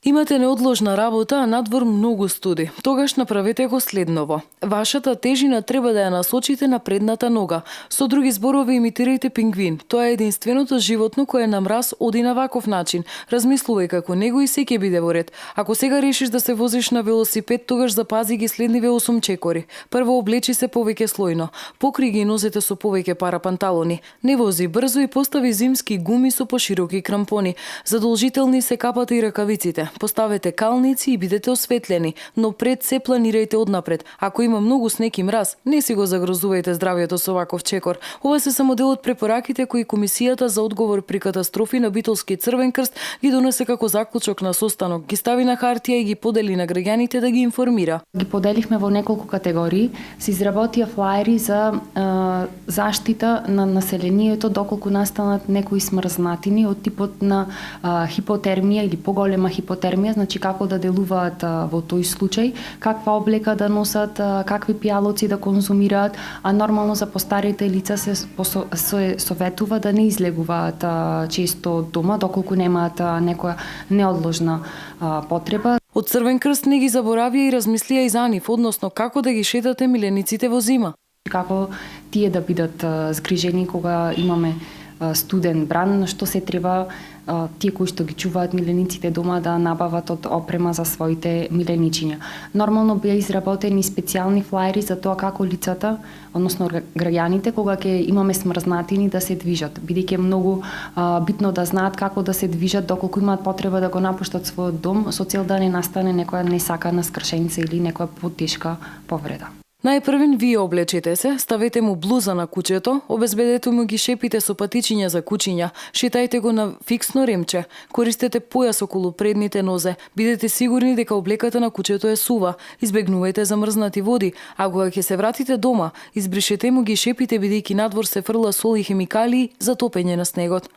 Имате неодложна работа, а надвор многу студи. Тогаш направете го следново. Вашата тежина треба да ја насочите на предната нога. Со други зборови имитирајте пингвин. Тоа е единственото животно кое на мраз оди на ваков начин. Размислувај како него и се ќе биде во ред. Ако сега решиш да се возиш на велосипед, тогаш запази ги следниве 8 чекори. Прво облечи се повеќе слојно. Покри ги нозете со повеќе пара панталони. Не вози брзо и постави зимски гуми со пошироки крампони. Задолжителни се капата и ракавиците. Поставете калници и бидете осветлени, но пред се планирајте однапред. Ако има многу снег и мраз, не си го загрозувајте здравјето со ваков чекор. Ова се само дел од препораките кои Комисијата за одговор при катастрофи на Битолски Црвен крст ги донесе како заклучок на состанок, ги стави на хартија и ги подели на граѓаните да ги информира. Ги поделихме во неколку категории. Се изработија флаери за заштита на населението доколку настанат некои смрзнатини од типот на хипотермија или поголема хипотермија, значи како да делуваат во тој случај, каква облека да носат, какви пијалоци да конзумираат, а нормално за постарите лица се советува да не излегуваат често од дома доколку немаат некоја неодложна потреба. Од Црвен крст не ги заборавија и размислија и за нив, односно како да ги шетате милениците во зима. Како тие да бидат згрижени кога имаме студен бран, што се треба тие кои што ги чуваат милениците дома да набават од опрема за своите миленичиња. Нормално беа изработени специјални флаери за тоа како лицата, односно граѓаните, кога ќе имаме смрзнатини да се движат, бидејќи е многу битно да знаат како да се движат доколку имаат потреба да го напуштат својот дом со цел да не настане некоја несакана скршеница или некоја потешка повреда. Најпрвен вие облечете се, ставете му блуза на кучето, обезбедете му ги шепите со патичиња за кучиња, шитајте го на фиксно ремче, користете појас околу предните нозе, бидете сигурни дека облеката на кучето е сува, избегнувајте замрзнати води, а кога ќе се вратите дома, избришете му ги шепите бидејќи надвор се фрла сол и хемикалии за топење на снегот.